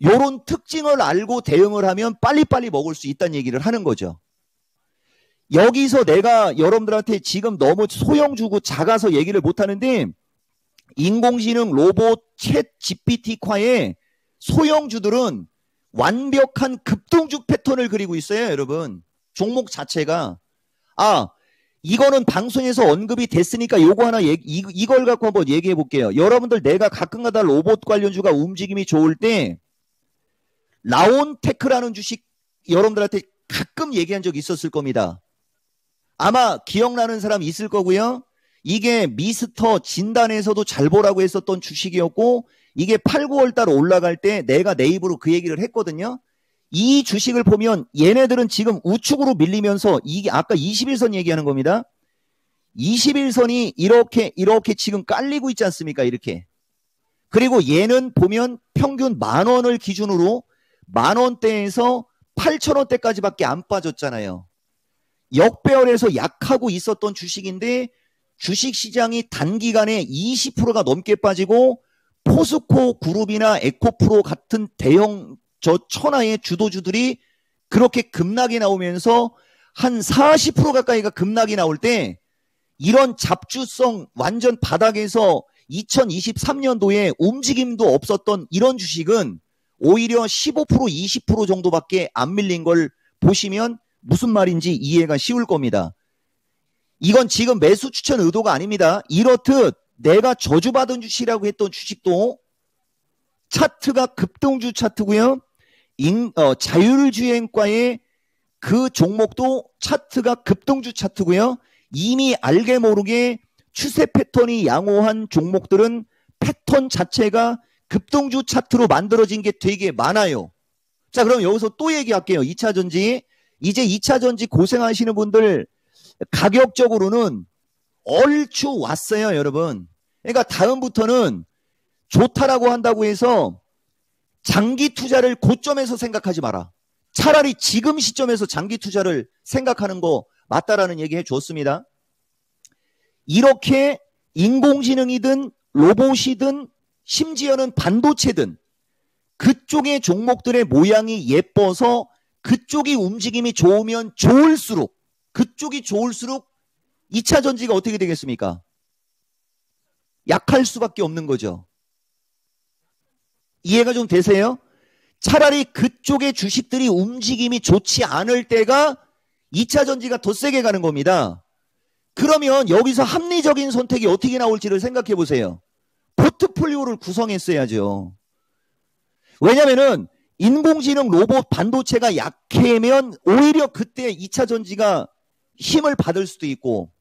요런 특징을 알고 대응을 하면 빨리빨리 먹을 수 있다는 얘기를 하는 거죠. 여기서 내가 여러분들한테 지금 너무 소형 주고 작아서 얘기를 못 하는데 인공지능 로봇 챗 GPT화의 소형주들은 완벽한 급등주 패턴을 그리고 있어요, 여러분. 종목 자체가. 이거는 방송에서 언급이 됐으니까 요거 하나 이걸 갖고 한번 얘기해 볼게요. 여러분들 내가 가끔가다 로봇 관련주가 움직임이 좋을 때 라온테크라는 주식 여러분들한테 가끔 얘기한 적 있었을 겁니다. 아마 기억나는 사람 있을 거고요. 이게 미스터 진단에서도 잘 보라고 했었던 주식이었고 이게 8, 9월 달 올라갈 때 내가 내 입으로 그 얘기를 했거든요. 이 주식을 보면 얘네들은 지금 우측으로 밀리면서 이게 아까 21선 얘기하는 겁니다. 21선이 이렇게 지금 깔리고 있지 않습니까? 이렇게. 그리고 얘는 보면 평균 10,000원을 기준으로 10,000원대에서 8,000원대까지밖에 안 빠졌잖아요. 역배열에서 약하고 있었던 주식인데 주식시장이 단기간에 20%가 넘게 빠지고 포스코 그룹이나 에코프로 같은 대형 천하의 주도주들이 그렇게 급락이 나오면서 한 40% 가까이가 급락이 나올 때 이런 잡주성 완전 바닥에서 2023년도에 움직임도 없었던 이런 주식은 오히려 15% 20% 정도밖에 안 밀린 걸 보시면 무슨 말인지 이해가 쉬울 겁니다. 이건 지금 매수 추천 의도가 아닙니다. 이렇듯 내가 저주받은 주식이라고 했던 주식도 차트가 급등주 차트고요. 자율주행과의 그 종목도 차트가 급등주 차트고요. 이미 알게 모르게 추세 패턴이 양호한 종목들은 패턴 자체가 급등주 차트로 만들어진 게 되게 많아요. 자, 그럼 여기서 또 얘기할게요. 2차전지. 이제 2차전지 고생하시는 분들 가격적으로는 얼추 왔어요, 여러분. 그러니까 다음부터는 좋다라고 한다고 해서 장기 투자를 고점에서 생각하지 마라. 차라리 지금 시점에서 장기 투자를 생각하는 거 맞다라는 얘기 해줬습니다. 이렇게 인공지능이든 로봇이든 심지어는 반도체든 그쪽의 종목들의 모양이 예뻐서 그쪽이 움직임이 좋으면 좋을수록 2차 전지가 어떻게 되겠습니까? 약할 수밖에 없는 거죠. 이해가 좀 되세요? 차라리 그쪽의 주식들이 움직임이 좋지 않을 때가 2차 전지가 더 세게 가는 겁니다. 그러면 여기서 합리적인 선택이 어떻게 나올지를 생각해 보세요. 포트폴리오를 구성했어야죠. 왜냐면은 인공지능 로봇 반도체가 약해면 오히려 그때 2차 전지가 힘을 받을 수도 있고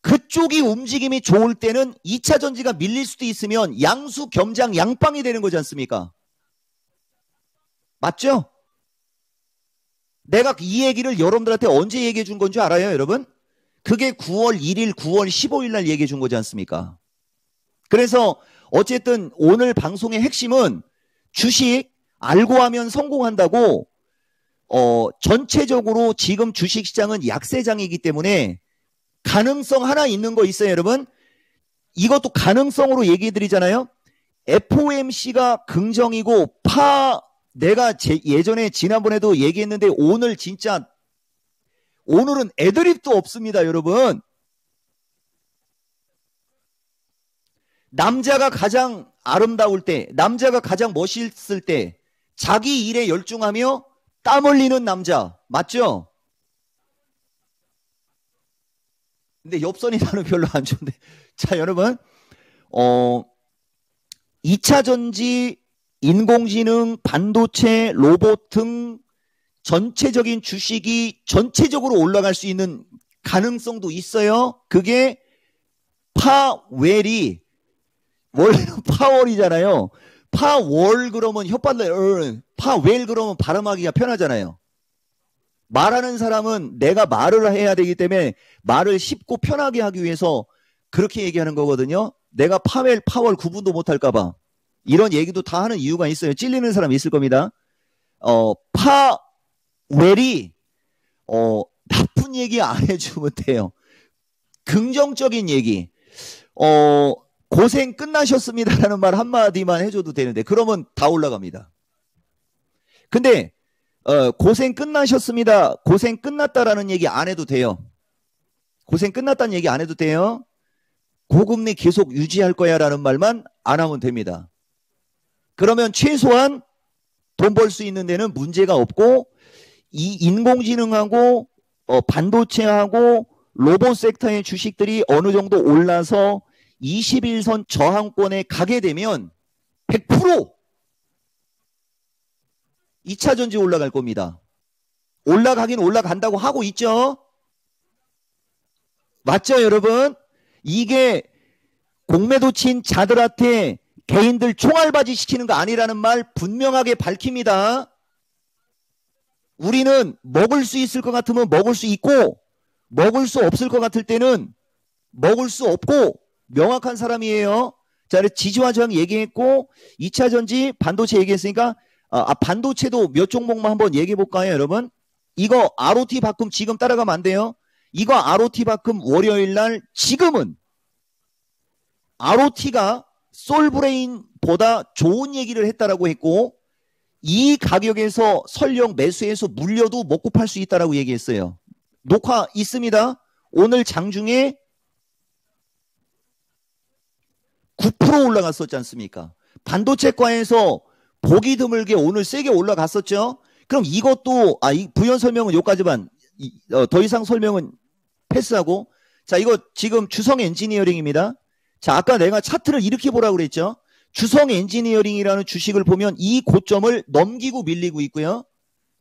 그쪽이 움직임이 좋을 때는 2차 전지가 밀릴 수도 있으면 양수 겸장 양빵이 되는 거지 않습니까? 맞죠? 내가 이 얘기를 여러분들한테 언제 얘기해 준 건지 알아요, 여러분? 그게 9월 1일, 9월 15일 날 얘기해 준 거지 않습니까? 그래서 어쨌든 오늘 방송의 핵심은 주식 알고 하면 성공한다고 전체적으로 지금 주식시장은 약세장이기 때문에 가능성 하나 있는 거 있어요, 여러분. 이것도 가능성으로 얘기해 드리잖아요. FOMC가 긍정이고 내가 예전에 지난번에도 얘기했는데 오늘은 애드립도 없습니다, 여러분. 남자가 가장 아름다울 때, 남자가 가장 멋있을 때 자기 일에 열중하며 땀 흘리는 남자 맞죠? 근데 옆선이 나는 별로 안 좋은데. 자, 여러분 2차 전지, 인공지능, 반도체, 로봇 등 전체적인 주식이 전체적으로 올라갈 수 있는 가능성도 있어요. 그게 파웰이 원래는 파월이잖아요. 파월 그러면 혓바늘 파웰 그러면 발음하기가 편하잖아요. 말하는 사람은 내가 말을 해야 되기 때문에 말을 쉽고 편하게 하기 위해서 그렇게 얘기하는 거거든요. 내가 파웰 파월 구분도 못할까 봐 이런 얘기도 다 하는 이유가 있어요. 찔리는 사람이 있을 겁니다. 파웰이 나쁜 얘기 안 해주면 돼요. 긍정적인 얘기. 고생 끝나셨습니다라는 말 한마디만 해줘도 되는데 그러면 다 올라갑니다. 근데 고생 끝나셨습니다. 고생 끝났다라는 얘기 안 해도 돼요. 고생 끝났다는 얘기 안 해도 돼요. 고금리 계속 유지할 거야 라는 말만 안 하면 됩니다. 그러면 최소한 돈 벌 수 있는 데는 문제가 없고 이 인공지능하고 반도체하고 로봇 섹터의 주식들이 어느 정도 올라서 21선 저항권에 가게 되면 100% 2차 전지 올라갈 겁니다. 올라가긴 올라간다고 하고 있죠. 맞죠, 여러분? 이게 공매도 친 자들한테 개인들 총알바지 시키는 거 아니라는 말 분명하게 밝힙니다. 우리는 먹을 수 있을 것 같으면 먹을 수 있고 먹을 수 없을 것 같을 때는 먹을 수 없고 명확한 사람이에요. 자, 지지와 저항 얘기했고 2차 전지 반도체 얘기했으니까 반도체도 몇 종목만 한번 얘기해 볼까요, 여러분? 이거 ROT 바꿈 지금 따라가면 안 돼요. 이거 ROT 바꿈 월요일 날 지금은 ROT가 솔브레인보다 좋은 얘기를 했다라고 했고 이 가격에서 설령 매수해서 물려도 먹고 팔 수 있다라고 얘기했어요. 녹화 있습니다. 오늘 장중에 9% 올라갔었지 않습니까? 반도체과에서 보기 드물게 오늘 세게 올라갔었죠. 그럼 이것도 이 부연 설명은 여기까지만 더 이상 설명은 패스하고 자 이거 지금 주성 엔지니어링입니다. 자 아까 내가 차트를 이렇게 보라고 그랬죠. 주성 엔지니어링이라는 주식을 보면 이 고점을 넘기고 밀리고 있고요.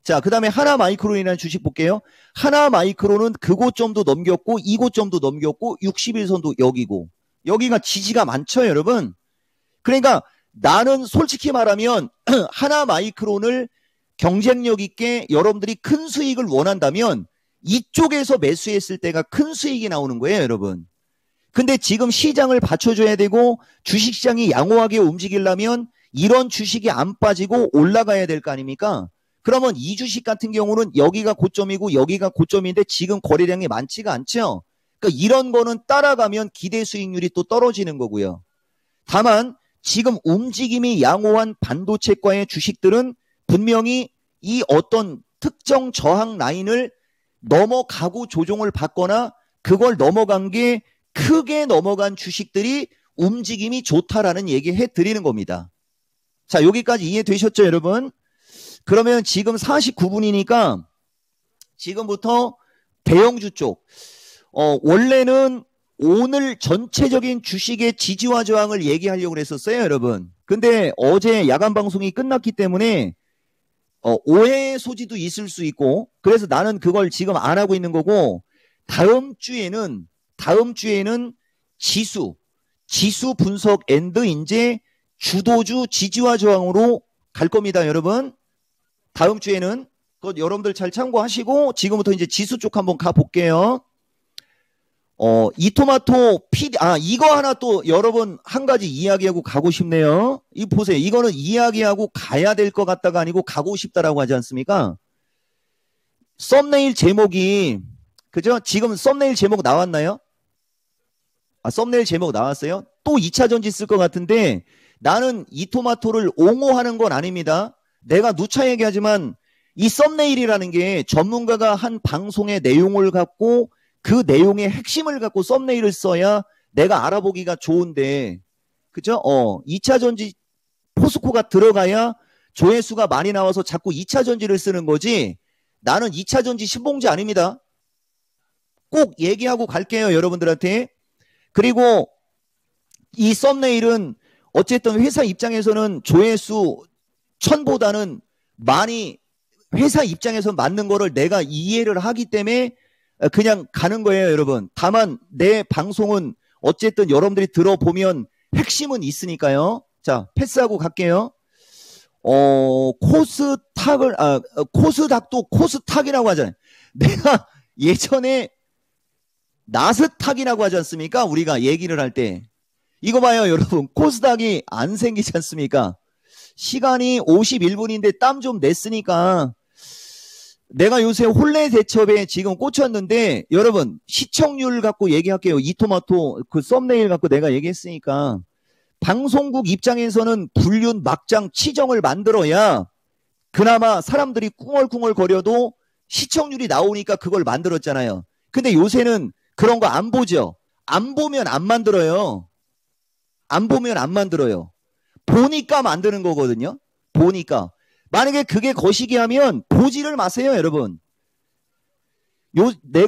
자 그 다음에 하나마이크론이라는 주식 볼게요. 하나마이크론은 그 고점도 넘겼고 이 고점도 넘겼고 60일선도 여기고 여기가 지지가 많죠 여러분. 그러니까 나는 솔직히 말하면 하나마이크론을 경쟁력 있게 여러분들이 큰 수익을 원한다면 이쪽에서 매수했을 때가 큰 수익이 나오는 거예요 여러분. 근데 지금 시장을 받쳐줘야 되고 주식시장이 양호하게 움직이려면 이런 주식이 안 빠지고 올라가야 될 거 아닙니까? 그러면 이 주식 같은 경우는 여기가 고점이고 여기가 고점인데 지금 거래량이 많지가 않죠. 그러니까 이런 거는 따라가면 기대 수익률이 또 떨어지는 거고요. 다만 지금 움직임이 양호한 반도체과의 주식들은 분명히 이 어떤 특정 저항 라인을 넘어가고 조종을 받거나 그걸 넘어간 게 크게 넘어간 주식들이 움직임이 좋다라는 얘기 해드리는 겁니다. 자 여기까지 이해되셨죠 여러분? 그러면 지금 49분이니까 지금부터 대형주 쪽 원래는 오늘 전체적인 주식의 지지와 저항을 얘기하려고 했었어요 여러분. 근데 어제 야간 방송이 끝났기 때문에 오해의 소지도 있을 수 있고 그래서 나는 그걸 지금 안 하고 있는 거고 다음 주에는 지수 분석 앤드 이제 주도주 지지와 저항으로 갈 겁니다 여러분. 다음 주에는 그것 여러분들 잘 참고하시고 지금부터 이제 지수 쪽 한번 가볼게요. 이토마토 이거 하나 또 여러분 한 가지 이야기하고 가고 싶네요. 이거 보세요. 이거는 이야기하고 가야 될 것 같다가 아니고 가고 싶다라고 하지 않습니까? 썸네일 제목이 그죠? 지금 썸네일 제목 나왔나요? 썸네일 제목 나왔어요? 또 2차 전지 쓸 것 같은데 나는 이토마토를 옹호하는 건 아닙니다. 내가 누차 얘기하지만 이 썸네일이라는 게 전문가가 한 방송의 내용을 갖고 그 내용의 핵심을 갖고 썸네일을 써야 내가 알아보기가 좋은데 그죠? 2차 전지 포스코가 들어가야 조회수가 많이 나와서 자꾸 2차 전지를 쓰는 거지 나는 2차 전지 신봉자 아닙니다. 꼭 얘기하고 갈게요 여러분들한테. 그리고 이 썸네일은 어쨌든 회사 입장에서는 조회수 1000보다는 많이 회사 입장에서 맞는 거를 내가 이해를 하기 때문에 그냥 가는 거예요, 여러분. 다만 내 방송은 어쨌든 여러분들이 들어보면 핵심은 있으니까요. 자, 패스하고 갈게요. 코스닥도 코스탁이라고 하잖아요. 내가 예전에 나스닥이라고 하지 않습니까? 우리가 얘기를 할 때. 이거 봐요, 여러분. 코스닥이 안 생기지 않습니까? 시간이 51분인데 땀 좀 냈으니까 내가 요새 홀레 대첩에 지금 꽂혔는데 여러분 시청률 갖고 얘기할게요. 이토마토 그 썸네일 갖고 내가 얘기했으니까 방송국 입장에서는 불륜 막장 치정을 만들어야 그나마 사람들이 꿍얼꿍얼 거려도 시청률이 나오니까 그걸 만들었잖아요. 근데 요새는 그런 거 안 보죠. 안 보면 안 만들어요. 안 보면 안 만들어요. 보니까 만드는 거거든요. 보니까. 만약에 그게 거시기 하면 보지를 마세요, 여러분.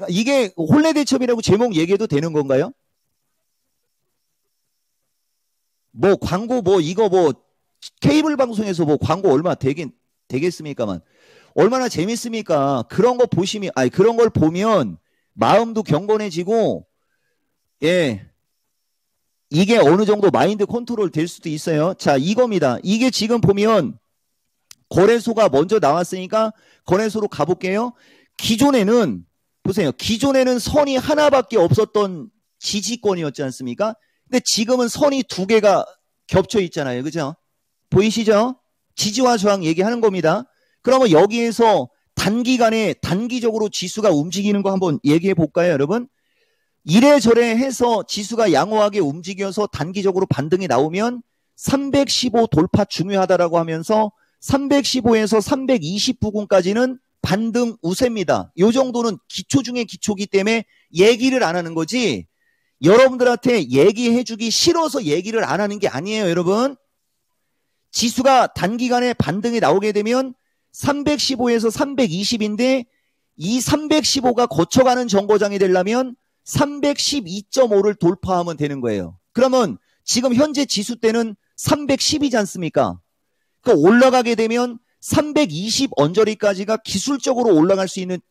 이게 홀레대첩이라고 제목 얘기해도 되는 건가요? 뭐 광고 이거 케이블 방송에서 광고 얼마 되겠습니까만. 얼마나 재밌습니까? 그런 거 보시면, 그런 걸 보면 마음도 경건해지고, 예. 이게 어느 정도 마인드 컨트롤 될 수도 있어요. 자, 이겁니다. 이게 지금 보면 거래소가 먼저 나왔으니까 거래소로 가볼게요. 기존에는 보세요. 기존에는 선이 하나밖에 없었던 지지권이었지 않습니까? 근데 지금은 선이 두 개가 겹쳐 있잖아요. 그죠? 보이시죠? 지지와 저항 얘기하는 겁니다. 그러면 여기에서 단기간에 단기적으로 지수가 움직이는 거 한번 얘기해 볼까요, 여러분? 이래저래 해서 지수가 양호하게 움직여서 단기적으로 반등이 나오면 315 돌파 중요하다라고 하면서 315에서 320 부근까지는 반등 우세입니다. 이 정도는 기초 중에 기초기 때문에 얘기를 안 하는 거지 여러분들한테 얘기해주기 싫어서 얘기를 안 하는 게 아니에요, 여러분. 지수가 단기간에 반등이 나오게 되면 315에서 320인데 이 315가 거쳐가는 정거장이 되려면 312.5를 돌파하면 되는 거예요. 그러면 지금 현재 지수 때는 310이지 않습니까? 그러니까 올라가게 되면 320 언저리까지가 기술적으로 올라갈 수 있는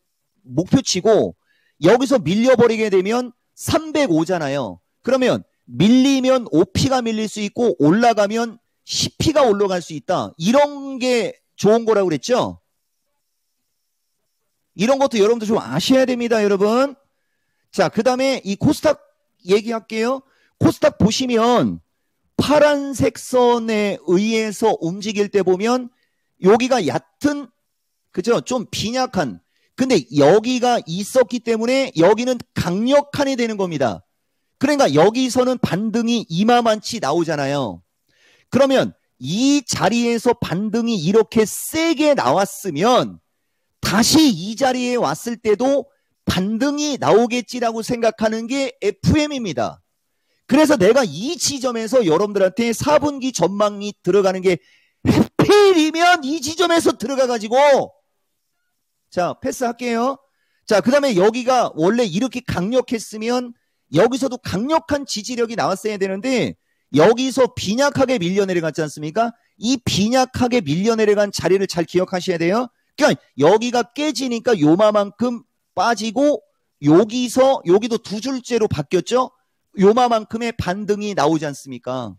목표치고 여기서 밀려버리게 되면 305잖아요. 그러면 밀리면 OP가 밀릴 수 있고 올라가면 10P가 올라갈 수 있다. 이런 게 좋은 거라고 그랬죠? 이런 것도 여러분들 좀 아셔야 됩니다, 여러분. 자, 그 다음에 이 코스닥 얘기할게요. 코스닥 보시면 파란색 선에 의해서 움직일 때 보면 여기가 얕은, 그죠? 좀 빈약한. 근데 여기가 있었기 때문에 여기는 강력한이 되는 겁니다. 그러니까 여기서는 반등이 이마만치 나오잖아요. 그러면 이 자리에서 반등이 이렇게 세게 나왔으면 다시 이 자리에 왔을 때도 반등이 나오겠지라고 생각하는 게 FM입니다. 그래서 내가 이 지점에서 여러분들한테 4분기 전망이 들어가는 게 하필이면 이 지점에서 들어가가지고 자, 패스할게요. 자, 그 다음에 여기가 원래 이렇게 강력했으면 여기서도 강력한 지지력이 나왔어야 되는데 여기서 빈약하게 밀려 내려갔지 않습니까? 이 빈약하게 밀려 내려간 자리를 잘 기억하셔야 돼요. 그러니까 여기가 깨지니까 요마만큼 빠지고 여기도 두 줄째로 바뀌었죠? 요마만큼의 반등이 나오지 않습니까?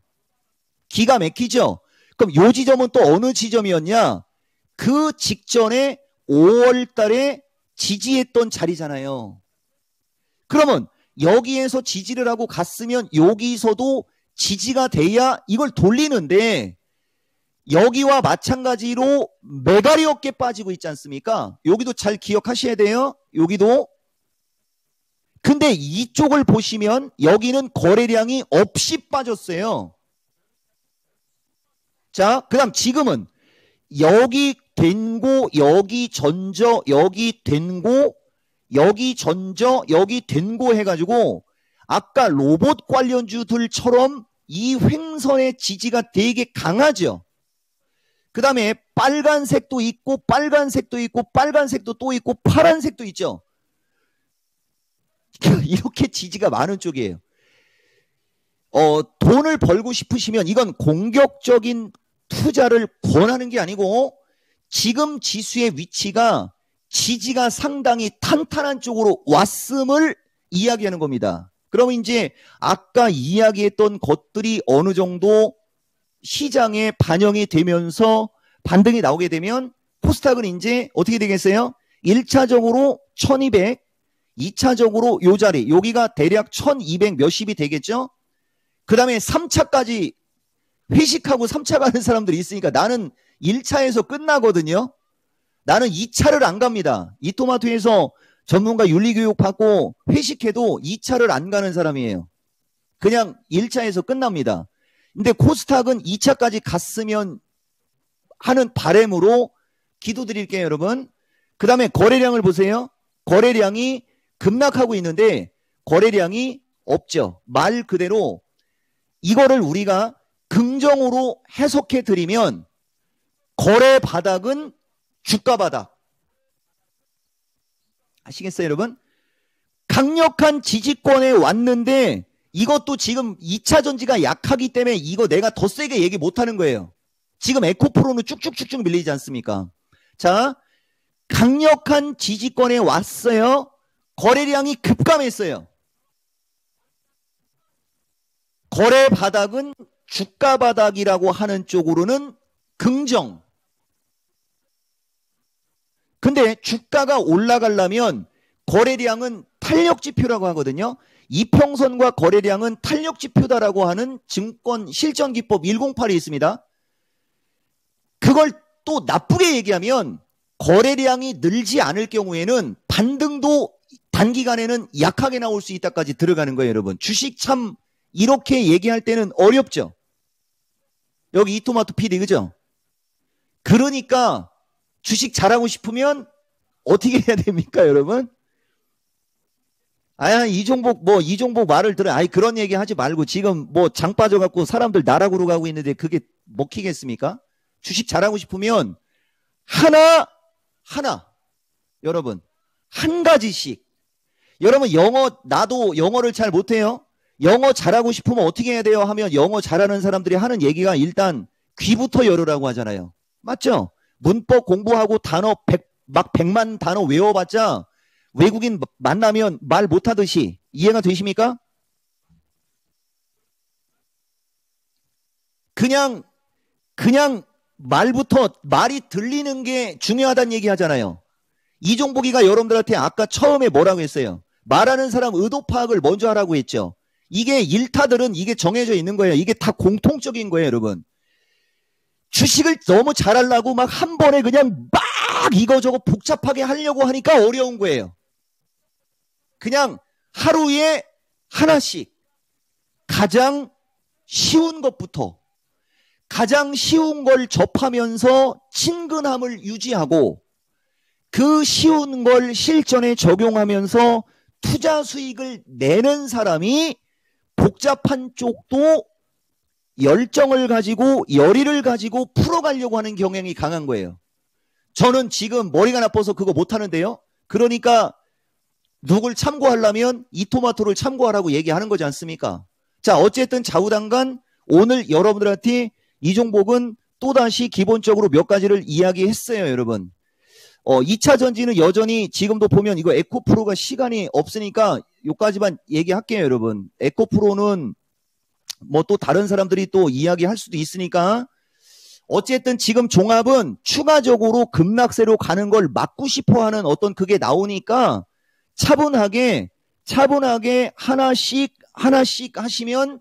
기가 막히죠? 그럼 요 지점은 또 어느 지점이었냐? 그 직전에 5월 달에 지지했던 자리잖아요. 그러면 여기에서 지지를 하고 갔으면 여기서도 지지가 돼야 이걸 돌리는데 여기와 마찬가지로 매가리 어깨 빠지고 있지 않습니까? 여기도 잘 기억하셔야 돼요. 여기도. 근데 이쪽을 보시면 여기는 거래량이 없이 빠졌어요. 자, 그 다음 지금은 여기 된고 여기 전저 여기 된고 여기 전저 여기 된고 해가지고 아까 로봇 관련주들처럼 이 횡선의 지지가 되게 강하죠. 그 다음에 빨간색도 있고 빨간색도 있고 빨간색도 또 있고 파란색도 있죠. 이렇게 지지가 많은 쪽이에요. 돈을 벌고 싶으시면 이건 공격적인 투자를 권하는 게 아니고 지금 지수의 위치가 지지가 상당히 탄탄한 쪽으로 왔음을 이야기하는 겁니다. 그러면 이제 아까 이야기했던 것들이 어느 정도 시장에 반영이 되면서 반등이 나오게 되면 코스닥은 이제 어떻게 되겠어요? 1차적으로 1200, 2차적으로 요 자리, 여기가 대략 1200 몇십이 되겠죠? 그 다음에 3차까지 회식하고 3차 가는 사람들이 있으니까 나는 1차에서 끝나거든요. 나는 2차를 안 갑니다. 이토마토에서 전문가 윤리교육 받고 회식해도 2차를 안 가는 사람이에요. 그냥 1차에서 끝납니다. 근데 코스닥은 2차까지 갔으면 하는 바람으로 기도드릴게요, 여러분. 그 다음에 거래량을 보세요. 거래량이 급락하고 있는데 거래량이 없죠. 말 그대로 이거를 우리가 긍정으로 해석해 드리면 거래 바닥은 주가 바닥. 아시겠어요, 여러분? 강력한 지지권에 왔는데 이것도 지금 2차 전지가 약하기 때문에 이거 내가 더 세게 얘기 못하는 거예요. 지금 에코프로는 쭉쭉쭉쭉 밀리지 않습니까? 자, 강력한 지지권에 왔어요. 거래량이 급감했어요. 거래 바닥은 주가 바닥이라고 하는 쪽으로는 긍정. 근데 주가가 올라가려면 거래량은 탄력지표라고 하거든요. 이평선과 거래량은 탄력지표다라고 하는 증권 실전기법 108이 있습니다. 그걸 또 나쁘게 얘기하면 거래량이 늘지 않을 경우에는 반등도 단기간에는 약하게 나올 수 있다까지 들어가는 거예요, 여러분. 주식 참 이렇게 얘기할 때는 어렵죠. 여기 이토마토 PD, 그죠? 그러니까 주식 잘하고 싶으면 어떻게 해야 됩니까, 여러분? 이종복 말을 들어. 그런 얘기 하지 말고 지금 장 빠져갖고 사람들 나락으로 가고 있는데 그게 먹히겠습니까? 주식 잘하고 싶으면 하나, 여러분, 한 가지씩. 여러분, 나도 영어를 잘 못해요. 영어 잘하고 싶으면 어떻게 해야 돼요? 하면 영어 잘하는 사람들이 하는 얘기가 일단 귀부터 열으라고 하잖아요. 맞죠? 문법 공부하고 단어 100만 단어 외워봤자 외국인 만나면 말 못하듯이 이해가 되십니까? 그냥 말이 들리는 게 중요하다는 얘기 하잖아요. 이종복이가 여러분들한테 아까 처음에 뭐라고 했어요? 말하는 사람 의도 파악을 먼저 하라고 했죠. 이게 일타들은 이게 정해져 있는 거예요. 이게 다 공통적인 거예요, 여러분. 주식을 너무 잘하려고 막 한 번에 그냥 막 이거저거 복잡하게 하려고 하니까 어려운 거예요. 그냥 하루에 하나씩 가장 쉬운 것부터 가장 쉬운 걸 접하면서 친근함을 유지하고 그 쉬운 걸 실전에 적용하면서 투자 수익을 내는 사람이 복잡한 쪽도 열정을 가지고 열의를 가지고 풀어가려고 하는 경향이 강한 거예요. 저는 지금 머리가 나빠서 그거 못하는데요. 그러니까 누굴 참고하려면 이토마토를 참고하라고 얘기하는 거지 않습니까? 자, 어쨌든 좌우당간 오늘 여러분들한테 이종복은 또다시 기본적으로 몇 가지를 이야기했어요, 여러분. 2차 전지는 여전히 지금도 보면 이거 에코프로가 시간이 없으니까 요까지만 얘기할게요, 여러분. 에코프로는 또 다른 사람들이 또 이야기할 수도 있으니까 어쨌든 지금 종합은 추가적으로 급락세로 가는 걸 막고 싶어 하는 어떤 그게 나오니까 차분하게 하나씩 하시면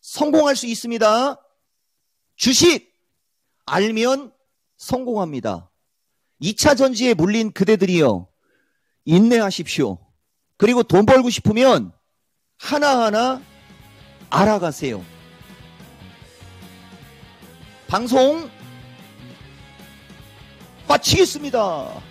성공할 수 있습니다. 주식 알면 성공합니다. 2차 전지에 물린 그대들이요. 인내하십시오. 그리고 돈 벌고 싶으면 하나하나 알아가세요. 방송 마치겠습니다.